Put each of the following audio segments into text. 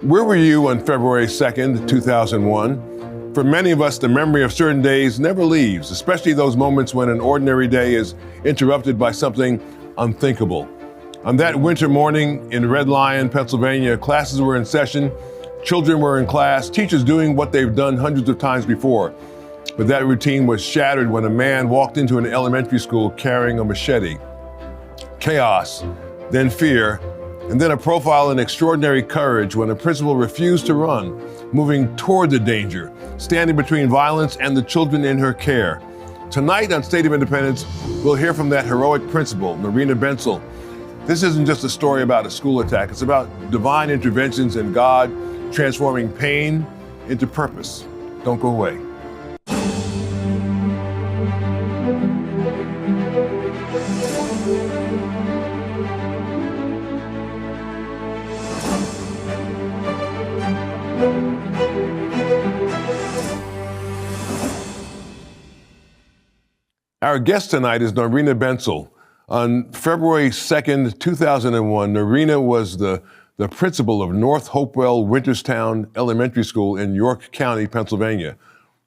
Where were you on February 2nd, 2001? For many of us, the memory of certain days never leaves, especially those moments when an ordinary day is interrupted by something unthinkable. On that winter morning in Red Lion, Pennsylvania, classes were in session, children were in class, teachers doing what they've done hundreds of times before. But that routine was shattered when a man walked into an elementary school carrying a machete. Chaos, then fear, and then a profile in extraordinary courage when a principal refused to run, moving toward the danger, standing between violence and the children in her care. Tonight on State of Independence, we'll hear from that heroic principal, Norina Bentzel. This isn't just a story about a school attack, it's about divine interventions and God transforming pain into purpose. Don't go away. Our guest tonight is Norina Bentzel. On February 2nd, 2001, Norina was the principal of North Hopewell Winterstown Elementary School in York County, Pennsylvania.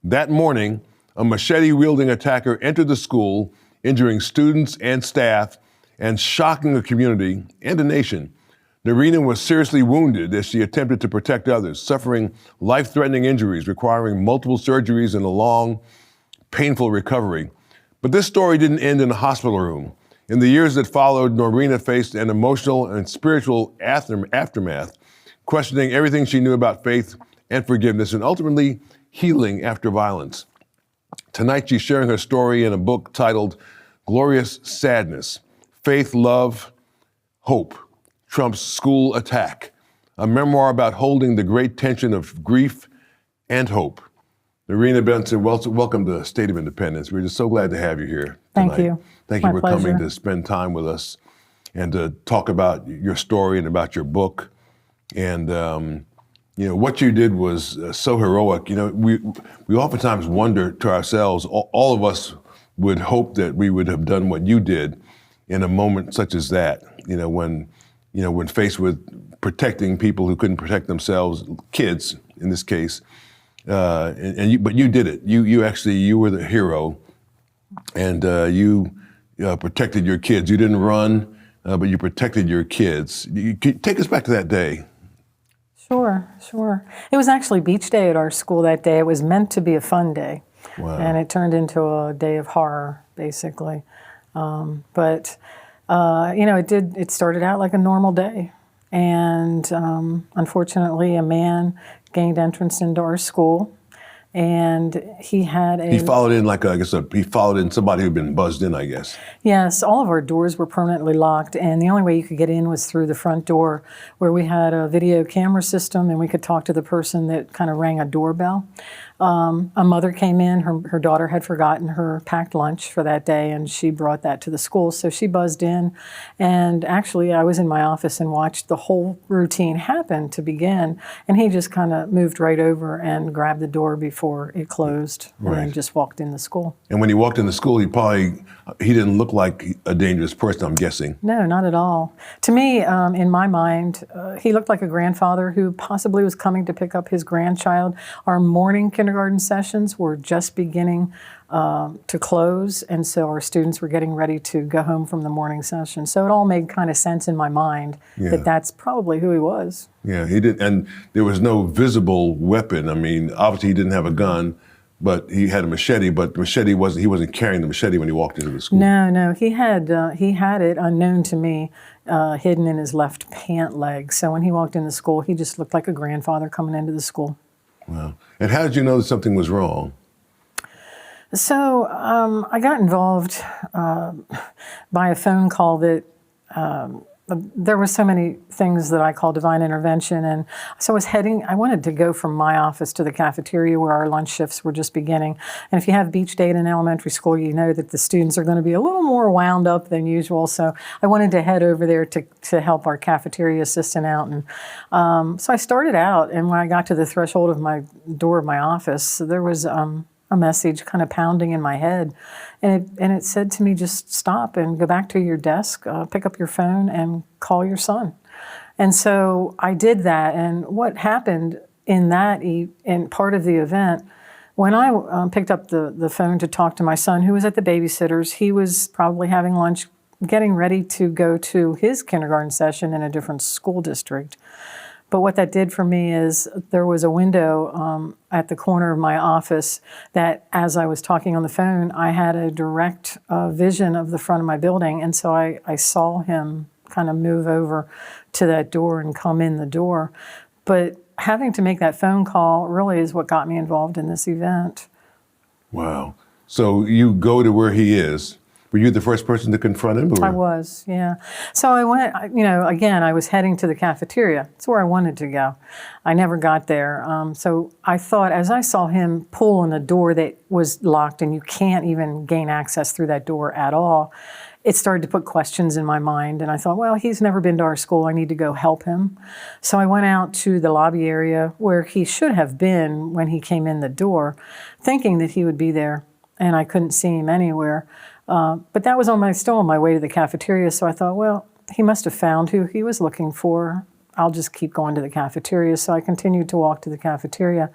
That morning, a machete-wielding attacker entered the school, injuring students and staff and shocking the community and the nation. Norina was seriously wounded as she attempted to protect others, suffering life-threatening injuries requiring multiple surgeries and a long, painful recovery. But this story didn't end in a hospital room. In the years that followed, Norina faced an emotional and spiritual aftermath, questioning everything she knew about faith and forgiveness, and ultimately healing after violence. Tonight, she's sharing her story in a book titled Glorious Sadness: Faith, Love, Hope Trumps School Attack, a memoir about holding the great tension of grief and hope. Norina Bentzel, welcome to State of Independence. We're just so glad to have you here tonight. Thank you. Thank you My for pleasure. coming to spend time with us and to talk about your story and about your book. And what you did was so heroic. We oftentimes wonder to ourselves, all of us would hope that we would have done what you did in a moment such as that. When faced with protecting people who couldn't protect themselves, kids in this case. But you did it. You were the hero, and you protected your kids. You didn't run, but you protected your kids. Take us back to that day. Sure. It was actually beach day at our school that day. It was meant to be a fun day. Wow. And it turned into a day of horror, basically. It started out like a normal day. And unfortunately, a man gained entrance into our school, and he followed in somebody who'd been buzzed in, I guess. Yes, all of our doors were permanently locked, and the only way you could get in was through the front door, where we had a video camera system, and we could talk to the person that kind of rang a doorbell. A mother came in, her daughter had forgotten her packed lunch for that day, and she brought that to the school, so she buzzed in. And actually, I was in my office and watched the whole routine happen to begin, and he just kind of moved right over and grabbed the door before it closed, and then just walked in the school. And when he walked in the school, he didn't look like a dangerous person, I'm guessing. No, not at all. To me, in my mind, he looked like a grandfather who possibly was coming to pick up his grandchild. Our morning kindergarten sessions were just beginning to close, and so our students were getting ready to go home from the morning session. So it all made kind of sense in my mind that that's probably who he was. Yeah, he did, and there was no visible weapon. I mean, obviously he didn't have a gun, but he had a machete. But he wasn't carrying the machete when he walked into the school. No, he had it, unknown to me, hidden in his left pant leg. So when he walked into school, he just looked like a grandfather coming into the school. Wow. And how did you know that something was wrong? So I got involved by a phone call that there were so many things that I call divine intervention. And so I wanted to go from my office to the cafeteria where our lunch shifts were just beginning. And if you have beach day in an elementary school, you know that the students are going to be a little more wound up than usual. So I wanted to head over there to help our cafeteria assistant out. And so I started out, and when I got to the threshold of my door of my office, there was a message kind of pounding in my head. And it said to me, just stop and go back to your desk, pick up your phone and call your son. And so I did that. And what happened in in part of the event, when I picked up the phone to talk to my son, who was at the babysitter's, he was probably having lunch, getting ready to go to his kindergarten session in a different school district. But what that did for me is there was a window at the corner of my office that, as I was talking on the phone, I had a direct vision of the front of my building. And so I saw him kind of move over to that door and come in the door. But having to make that phone call really is what got me involved in this event. Wow. So you go to where he is. Were you the first person to confront him? Or? I was, yeah. So I went, again, I was heading to the cafeteria. It's where I wanted to go. I never got there. So I thought, as I saw him pull on a door that was locked and you can't even gain access through that door at all, it started to put questions in my mind. And I thought, well, he's never been to our school. I need to go help him. So I went out to the lobby area where he should have been when he came in the door, thinking that he would be there. And I couldn't see him anywhere. But that was still on my way to the cafeteria, so I thought, well, he must have found who he was looking for. I'll just keep going to the cafeteria. So I continued to walk to the cafeteria.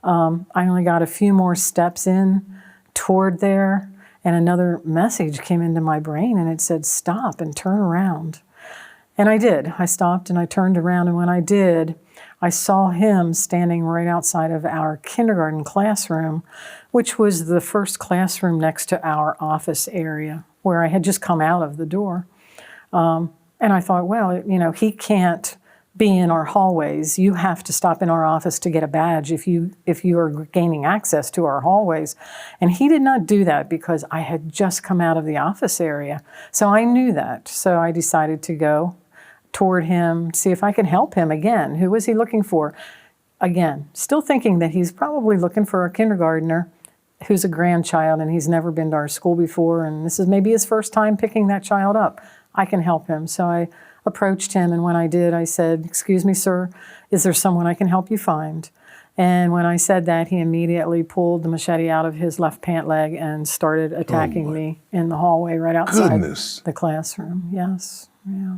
I only got a few more steps in toward there, and another message came into my brain, and it said, stop and turn around. And I did. I stopped and I turned around, and when I did, I saw him standing right outside of our kindergarten classroom, which was the first classroom next to our office area where I had just come out of the door. And I thought, well, he can't be in our hallways. You have to stop in our office to get a badge if you are gaining access to our hallways. And he did not do that because I had just come out of the office area. So I knew that. So I decided to go toward him, see if I could help him again. Who was he looking for? Again, still thinking that he's probably looking for a kindergartner who's a grandchild and he's never been to our school before, and this is maybe his first time picking that child up. I can help him. So I approached him, and when I did, I said, excuse me, sir, is there someone I can help you find? And when I said that, he immediately pulled the machete out of his left pant leg and started attacking me in the hallway right outside the classroom. Yes, yeah.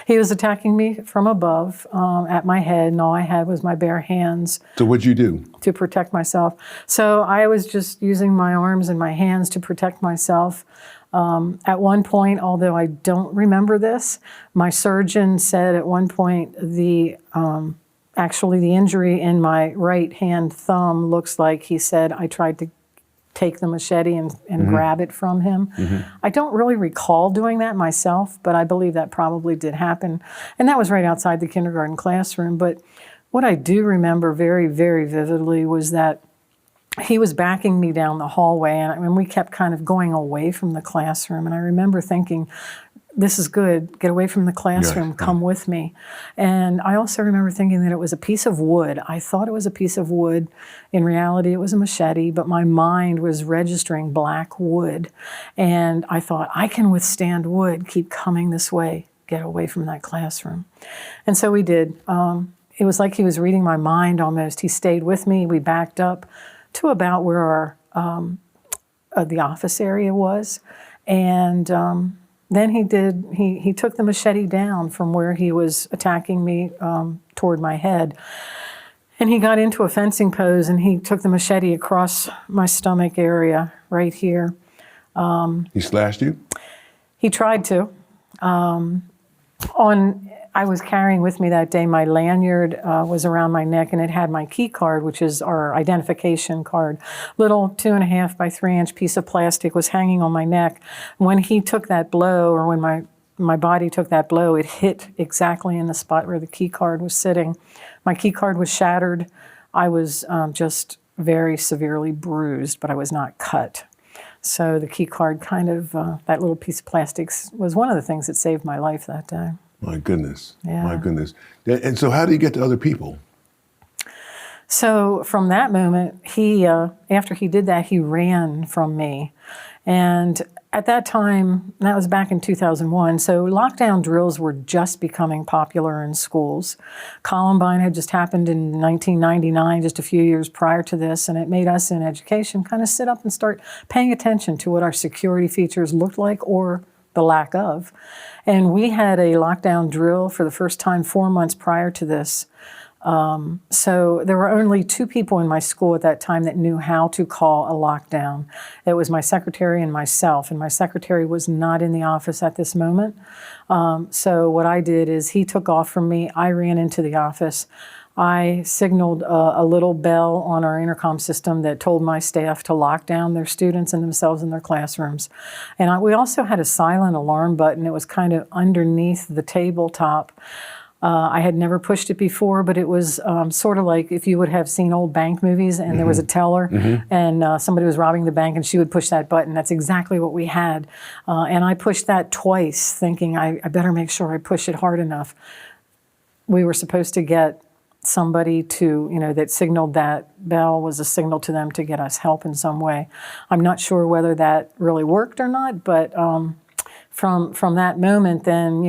He was attacking me from above at my head, and all I had was my bare hands. So what'd you do? To protect myself. So I was just using my arms and my hands to protect myself. At one point, although I don't remember this, my surgeon said at one point actually the injury in my right hand thumb looks like, he said, I tried to take the machete and grab it from him. I don't really recall doing that myself, but I believe that probably did happen. And that was right outside the kindergarten classroom. But what I do remember very, very vividly was that he was backing me down the hallway, and we kept kind of going away from the classroom. And I remember thinking, this is good, get away from the classroom, come with me. And I also remember thinking that it was a piece of wood. I thought it was a piece of wood. In reality, it was a machete, but my mind was registering black wood. And I thought, I can withstand wood, keep coming this way, get away from that classroom. And so we did. It was like he was reading my mind almost. He stayed with me. We backed up to about where the office area was. And then he took the machete down from where he was attacking me toward my head. And he got into a fencing pose, and he took the machete across my stomach area right here. He slashed you? He tried to. I was carrying with me that day, my lanyard was around my neck, and it had my key card, which is our identification card. Little 2.5 by 3 inch piece of plastic was hanging on my neck. When he took that blow, or when my body took that blow, it hit exactly in the spot where the key card was sitting. My key card was shattered. I was just very severely bruised, but I was not cut. So the key card kind of, that little piece of plastic was one of the things that saved my life that day. My goodness. Yeah. My goodness. And so how do you get to other people? So from that moment, after he did that, he ran from me. And at that time, that was back in 2001, so lockdown drills were just becoming popular in schools. Columbine had just happened in 1999, just a few years prior to this, and it made us in education kind of sit up and start paying attention to what our security features looked like or the lack of. And we had a lockdown drill for the first time 4 months prior to this. So there were only 2 people in my school at that time that knew how to call a lockdown. It was my secretary and myself, and my secretary was not in the office at this moment. So what I did is he took off from me. I ran into the office. I signaled a little bell on our intercom system that told my staff to lock down their students and themselves in their classrooms. And we also had a silent alarm button. It was kind of underneath the tabletop. I had never pushed it before, but it was sort of like if you would have seen old bank movies and there was a teller and somebody was robbing the bank and she would push that button. That's exactly what we had. And I pushed that twice, thinking I better make sure I push it hard enough. We were supposed to get somebody to, that signaled that bell was a signal to them to get us help in some way. I'm not sure whether that really worked or not, but from that moment then,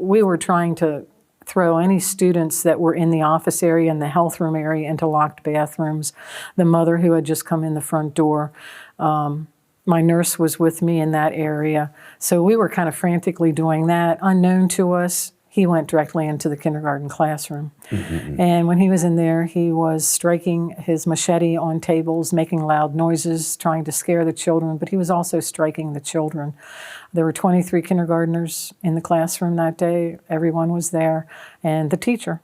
we were trying to throw any students that were in the office area and the health room area into locked bathrooms. The mother who had just come in the front door, my nurse was with me in that area. So we were kind of frantically doing that. Unknown to us, he went directly into the kindergarten classroom. And when he was in there, he was striking his machete on tables, making loud noises, trying to scare the children, but he was also striking the children. There were 23 kindergartners in the classroom that day. Everyone was there, and the teacher.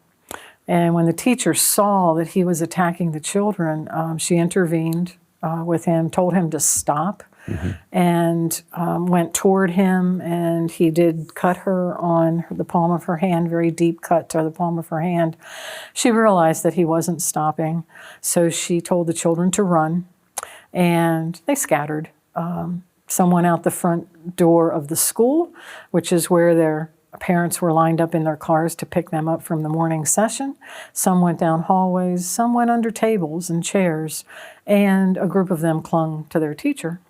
And when the teacher saw that he was attacking the children, she intervened with him, told him to stop, and went toward him, and he did cut her on the palm of her hand, very deep cut to the palm of her hand. She realized that he wasn't stopping, so she told the children to run, and they scattered. Some went out the front door of the school, which is where their parents were lined up in their cars to pick them up from the morning session. Some went down hallways, some went under tables and chairs, and a group of them clung to their teacher.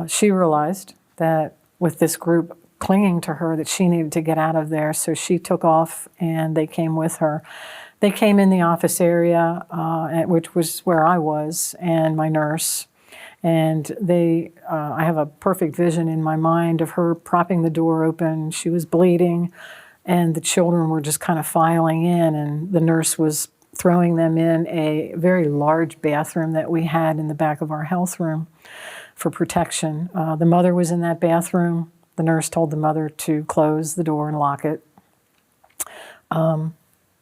She realized that with this group clinging to her that she needed to get out of there, so she took off and they came with her. They came in the office area, which was where I was, and my nurse. And I have a perfect vision in my mind of her propping the door open. She was bleeding, and the children were just kind of filing in, and the nurse was throwing them in a very large bathroom that we had in the back of our health room for protection. The mother was in that bathroom. The nurse told the mother to close the door and lock it.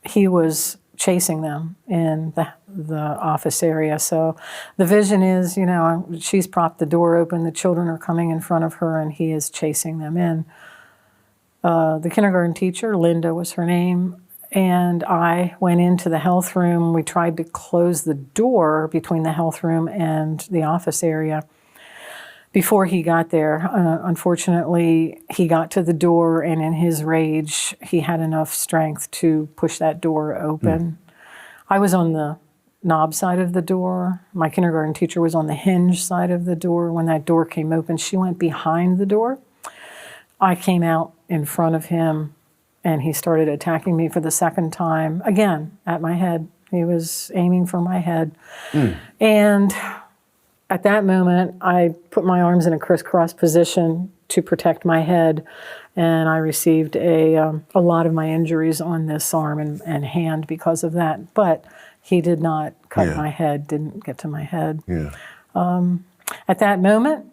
He was chasing them in the office area. So the vision is, she's propped the door open, the children are coming in front of her, and he is chasing them in. The kindergarten teacher, Linda was her name, and I went into the health room. We tried to close the door between the health room and the office area before he got there. Unfortunately, he got to the door, and in his rage, he had enough strength to push that door open. I was on the knob side of the door. My kindergarten teacher was on the hinge side of the door. When that door came open, she went behind the door. I came out in front of him, and he started attacking me for the second time, again, at my head. He was aiming for my head. And at that moment, I put my arms in a crisscross position to protect my head, and I received a lot of my injuries on this arm and hand because of that. But he did not cut my head, didn't get to my head. At that moment,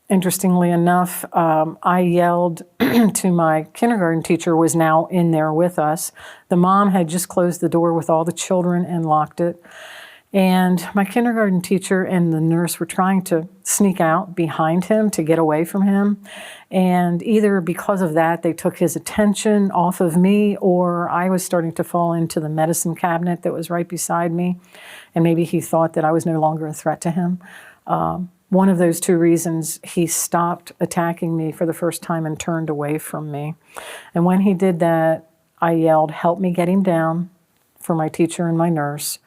interestingly enough, I yelled to my kindergarten teacher, who was now in there with us. The mom had just closed the door with all the children and locked it. And my kindergarten teacher and the nurse were trying to sneak out behind him to get away from him. And either because of that, they took his attention off of me, or I was starting to fall into the medicine cabinet that was right beside me. And maybe he thought that I was no longer a threat to him. One of those two reasons, he stopped attacking me for the first time and turned away from me. And when he did that, I yelled, "Help me get him down," for my teacher and my nurse.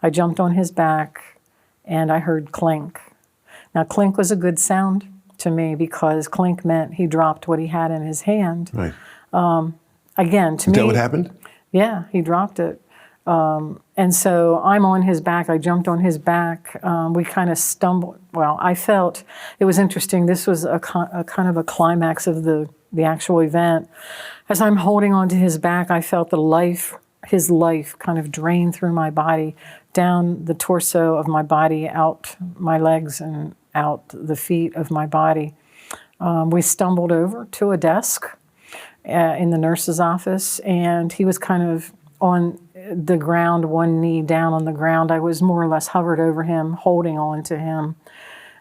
I jumped on his back, and I heard clink. Now, clink was a good sound to me because clink meant he dropped what he had in his hand. Right. Again, to me... Is that what happened? Yeah, he dropped it. And so I'm on his back. I jumped on his back. We kind of stumbled. Well, I felt it was interesting. This was a kind of a climax of the actual event. As I'm holding onto his back, I felt his life kind of drain through my body, down the torso of my body, out my legs and out the feet of my body. We stumbled over to a desk in the nurse's office, and he was kind of on the ground, one knee down on the ground. I was more or less hovered over him, holding on to him.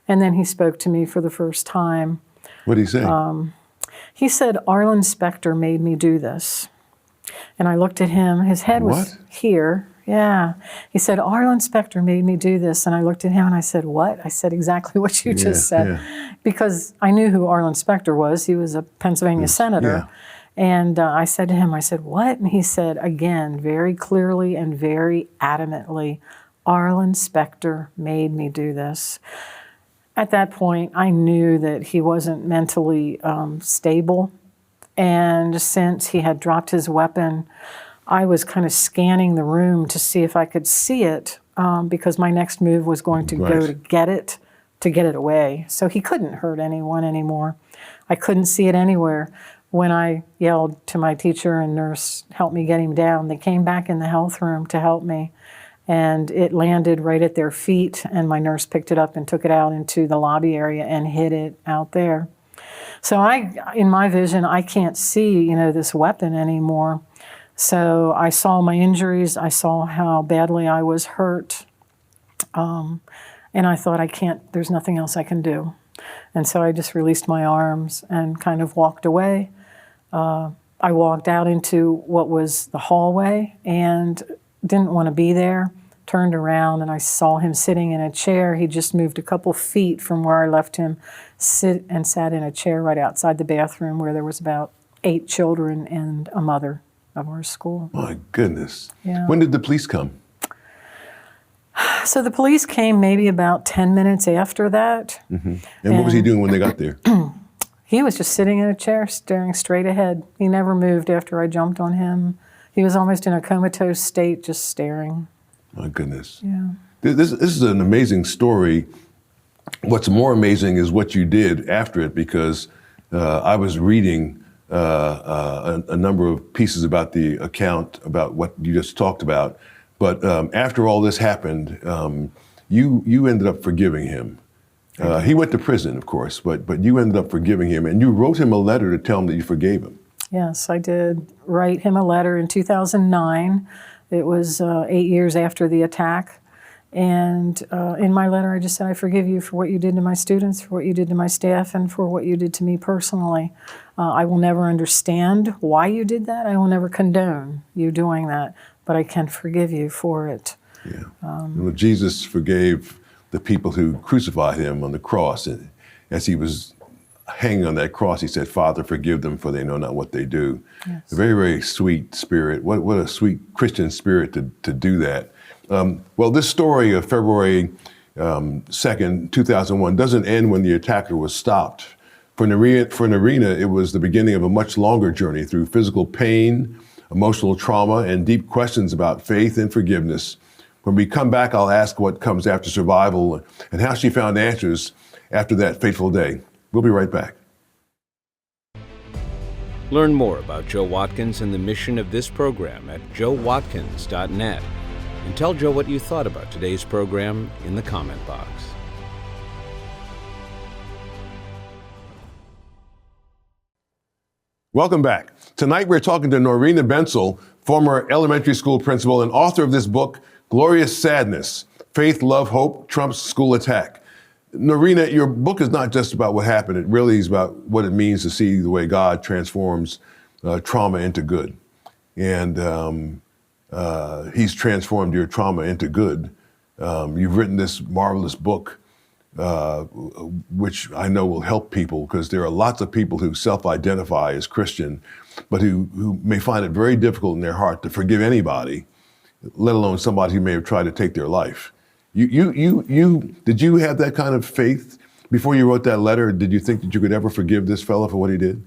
And then he spoke to me for the first time. What did he say? He said, "Arlen Specter made me do this." And I looked at him. His head was here. Yeah. He said, "Arlen Specter made me do this." And I looked at him and I said, "What?" I said exactly what you just said. Because I knew who Arlen Specter was. He was a Pennsylvania senator. And I said to him, I said, "What?" And he said, again, very clearly and very adamantly, "Arlen Specter made me do this." At that point, I knew that he wasn't mentally stable. And since he had dropped his weapon, I was kind of scanning the room to see if I could see it, because my next move was going to go to get it away. So he couldn't hurt anyone anymore. I couldn't see it anywhere. When I yelled to my teacher and nurse, "Help me get him down," they came back in the health room to help me. And it landed right at their feet, and my nurse picked it up and took it out into the lobby area and hid it out there. So in my vision, I can't see, this weapon anymore. So I saw my injuries. I saw how badly I was hurt. And I thought, there's nothing else I can do. And so I just released my arms and kind of walked away. I walked out into what was the hallway and didn't want to be there. Turned around and I saw him sitting in a chair. He just moved a couple feet from where I left him, sat in a chair right outside the bathroom where there was about 8 children and a mother of our school. My goodness. Yeah. When did the police come? So the police came maybe about 10 minutes after that. Mm-hmm. And what was he doing when they got there? He was just sitting in a chair, staring straight ahead. He never moved after I jumped on him. He was almost in a comatose state, just staring. My goodness. Yeah. This is an amazing story. What's more amazing is what you did after it, because I was reading a number of pieces about the account, about what you just talked about. But after all this happened, you ended up forgiving him. He went to prison, of course, but you ended up forgiving him, and you wrote him a letter to tell him that you forgave him. Yes, I did write him a letter in 2009. It was 8 years after the attack. And in my letter, I just said, "I forgive you for what you did to my students, for what you did to my staff, and for what you did to me personally. I will never understand why you did that. I will never condone you doing that, but I can forgive you for it." Yeah. Well, Jesus forgave the people who crucified him on the cross. And as he was hanging on that cross, he said, "Father, forgive them, for they know not what they do." Yes. A very, very sweet spirit. What a sweet Christian spirit to do that. Well, this story of February 2nd, 2001 doesn't end when the attacker was stopped. For Norina, it was the beginning of a much longer journey through physical pain, emotional trauma, and deep questions about faith and forgiveness. When we come back, I'll ask what comes after survival and how she found answers after that fateful day. We'll be right back. Learn more about Joe Watkins and the mission of this program at joewatkins.net. And tell Joe what you thought about today's program in the comment box. Welcome back. Tonight we're talking to Norina Bentzel, former elementary school principal and author of this book, Glorious Sadness, Faith, Love, Hope, Trump's School Attack. Norina, your book is not just about what happened. It really is about what it means to see the way God transforms trauma into good. And he's transformed your trauma into good. You've written this marvelous book, which I know will help people, because there are lots of people who self-identify as Christian, but who may find it very difficult in their heart to forgive anybody, let alone somebody who may have tried to take their life. Did you have that kind of faith before you wrote that letter? Did you think that you could ever forgive this fellow for what he did?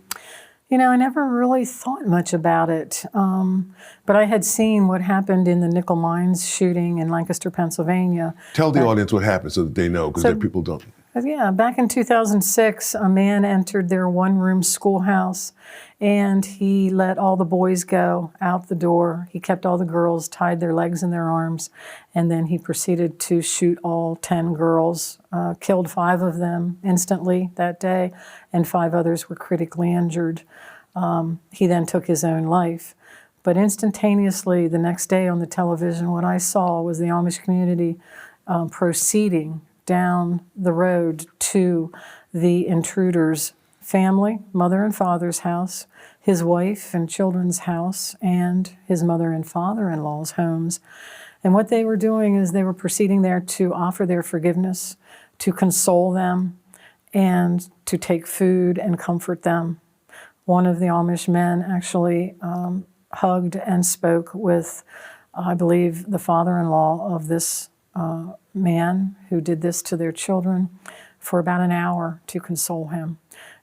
I never really thought much about it, but I had seen what happened in the nickel mines shooting in Lancaster, Pennsylvania. Tell the audience what happened so that they know, because people don't. Yeah, back in 2006, a man entered their one-room schoolhouse, and he let all the boys go out the door. He kept all the girls, tied their legs and their arms, and then he proceeded to shoot all 10 girls, killed 5 of them instantly that day, and 5 others were critically injured. He then took his own life. But instantaneously, the next day on the television, what I saw was the Amish community proceeding down the road to the intruder's family, mother and father's house, his wife and children's house, and his mother and father-in-law's homes. And what they were doing is they were proceeding there to offer their forgiveness, to console them, and to take food and comfort them. One of the Amish men actually hugged and spoke with, I believe, the father-in-law of this man who did this to their children for about an hour to console him.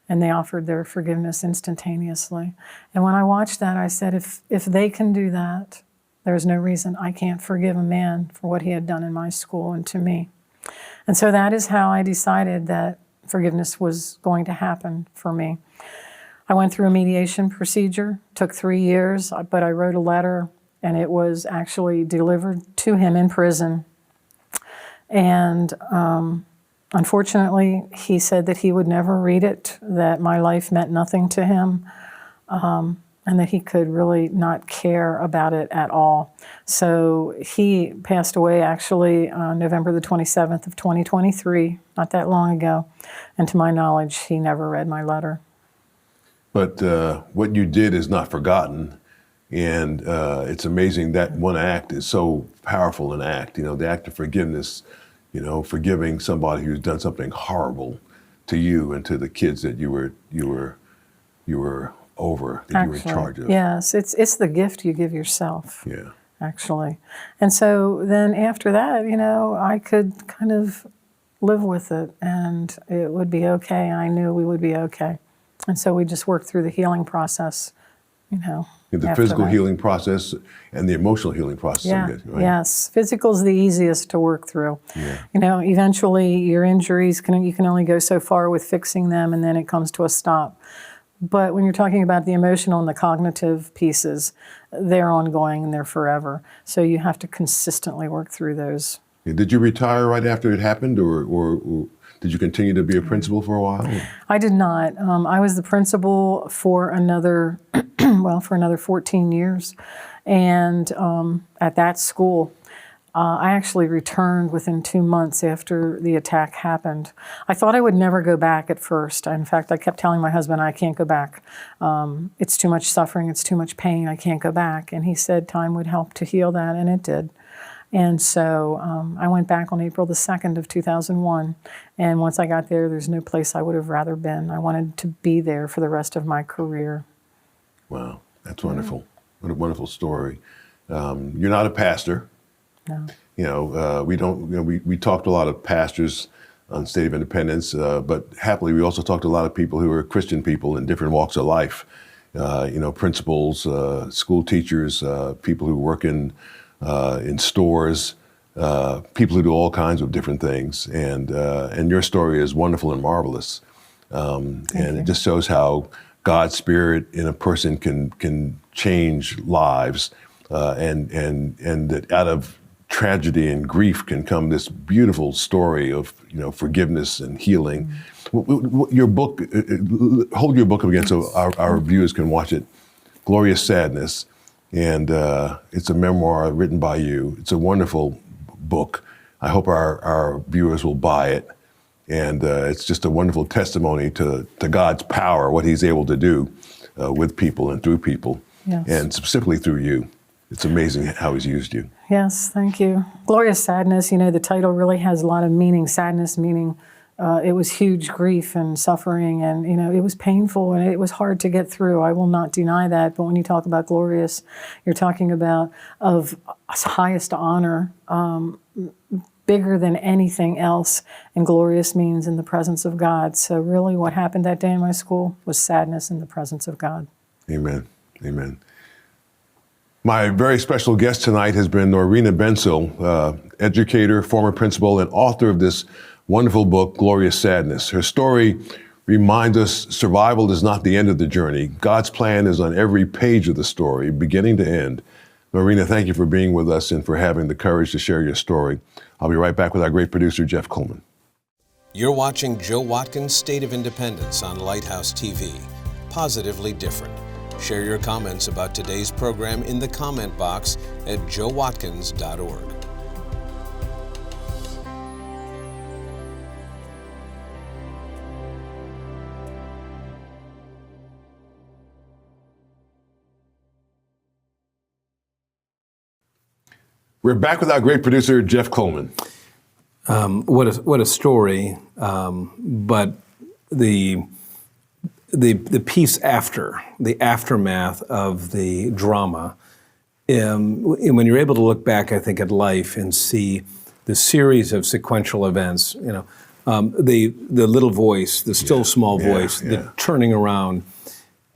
And they offered their forgiveness instantaneously. And when I watched that, I said, if they can do that, there's no reason I can't forgive a man for what he had done in my school and to me. And so that is how I decided that forgiveness was going to happen for me. I went through a mediation procedure, took 3 years, but I wrote a letter, and it was actually delivered to him in prison. And unfortunately, he said that he would never read it, that my life meant nothing to him, and that he could really not care about it at all. So he passed away actually on November the 27th of 2023, not that long ago. And to my knowledge, he never read my letter. But what you did is not forgotten. And it's amazing that one act is so powerful an act, the act of forgiveness, forgiving somebody who's done something horrible to you and to the kids that you were over, that you were in charge of. Yes, it's the gift you give yourself. Yeah. Actually. And so then after that, I could kind of live with it, and it would be okay. I knew we would be okay. And so we just worked through the healing process, The physical healing process and the emotional healing process. Yeah. Right? Yes. Physical's the easiest to work through. Yeah. Eventually your injuries, you can only go so far with fixing them, and then it comes to a stop. But when you're talking about the emotional and the cognitive pieces, they're ongoing and they're forever. So you have to consistently work through those. Did you retire right after it happened, or did you continue to be a principal for a while? I did not. I was the principal for another, for another 14 years. And at that school, I actually returned within 2 months after the attack happened. I thought I would never go back at first. In fact, I kept telling my husband, I can't go back. It's too much suffering, it's too much pain, I can't go back. And he said time would help to heal that, and it did. And so I went back on April the 2nd of 2001. And once I got there, there's no place I would have rather been. I wanted to be there for the rest of my career. Wow, that's wonderful. What a wonderful story. You're not a pastor. No. We talked to a lot of pastors on State of Independence, but happily we also talked to a lot of people who are Christian people in different walks of life. Principals, school teachers, people who work in stores, people who do all kinds of different things. And your story is wonderful and marvelous. And it just shows how God's Spirit in a person can change lives, and that out of tragedy and grief can come this beautiful story of forgiveness and healing. Your book, hold your book up again so our viewers can watch it. Glorious Sadness, and it's a memoir written by you. It's a wonderful book. I hope our viewers will buy it, and it's just a wonderful testimony to God's power, what He's able to do with people and through people, and specifically through you. It's amazing how He's used you. Yes, thank you. Glorious Sadness, the title really has a lot of meaning. Sadness meaning it was huge grief and suffering, and it was painful and it was hard to get through. I will not deny that. But when you talk about glorious, you're talking about of highest honor, bigger than anything else, and glorious means in the presence of God. So really what happened that day in my school was sadness in the presence of God. Amen. Amen. My very special guest tonight has been Norina Bentzel, educator, former principal, and author of this wonderful book, Glorious Sadness. Her story reminds us survival is not the end of the journey. God's plan is on every page of the story, beginning to end. Norina, thank you for being with us and for having the courage to share your story. I'll be right back with our great producer, Jeff Coleman. You're watching Joe Watkins' State of Independence on Lighthouse TV. Positively different. Share your comments about today's program in the comment box at joewatkins.org. We're back with our great producer, Jeff Coleman. What a story! But the piece after, the aftermath of the drama, when you're able to look back, I think, at life and see the series of sequential events, the little voice, the still small voice, the turning around,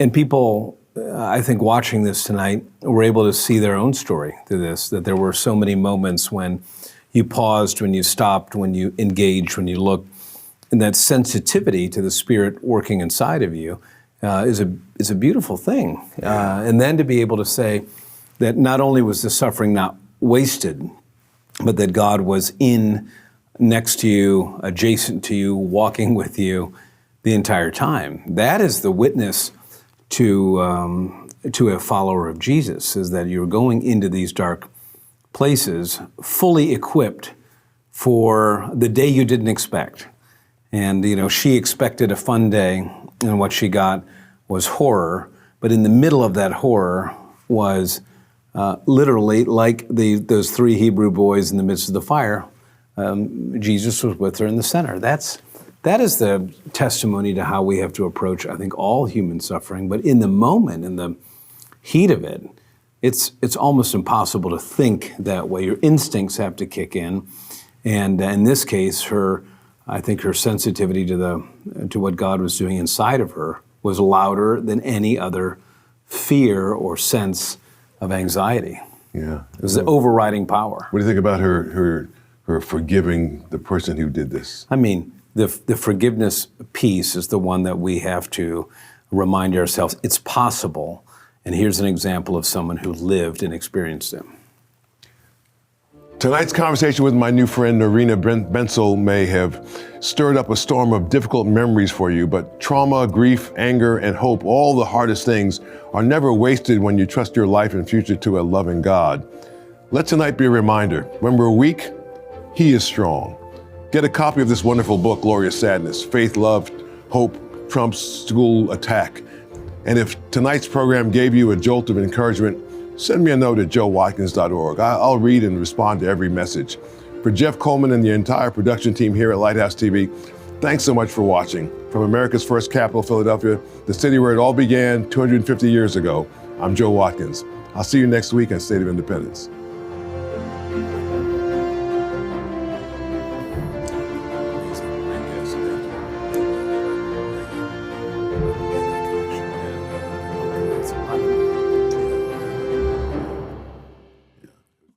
and people, I think, watching this tonight were able to see their own story through this, that there were so many moments when you paused, when you stopped, when you engaged, when you looked, and that sensitivity to the Spirit working inside of you is a beautiful thing. And then to be able to say that not only was the suffering not wasted, but that God was next to you, adjacent to you, walking with you the entire time. That is the witness to a follower of Jesus, is that you're going into these dark places fully equipped for the day you didn't expect. And she expected a fun day, and what she got was horror. But in the middle of that horror was literally like those three Hebrew boys in the midst of the fire. Jesus was with her in the center. That is the testimony to how we have to approach, I think, all human suffering. But in the moment, in the heat of it, it's almost impossible to think that way. Your instincts have to kick in. And in this case, I think her sensitivity to what God was doing inside of her was louder than any other fear or sense of anxiety. Yeah. It was the overriding power. What do you think about her forgiving the person who did this? I mean, the forgiveness piece is the one that we have to remind ourselves it's possible. And here's an example of someone who lived and experienced it. Tonight's conversation with my new friend, Norina Bentzel, may have stirred up a storm of difficult memories for you, but trauma, grief, anger, and hope, all the hardest things, are never wasted when you trust your life and future to a loving God. Let tonight be a reminder, when we're weak, He is strong. Get a copy of this wonderful book, Glorious Sadness, Faith, Love, Hope, Trump's School Attack. And if tonight's program gave you a jolt of encouragement, send me a note at joewatkins.org. I'll read and respond to every message. For Jeff Coleman and the entire production team here at Lighthouse TV, thanks so much for watching. From America's first capital, Philadelphia, the city where it all began 250 years ago, I'm Joe Watkins. I'll see you next week on State of Independence.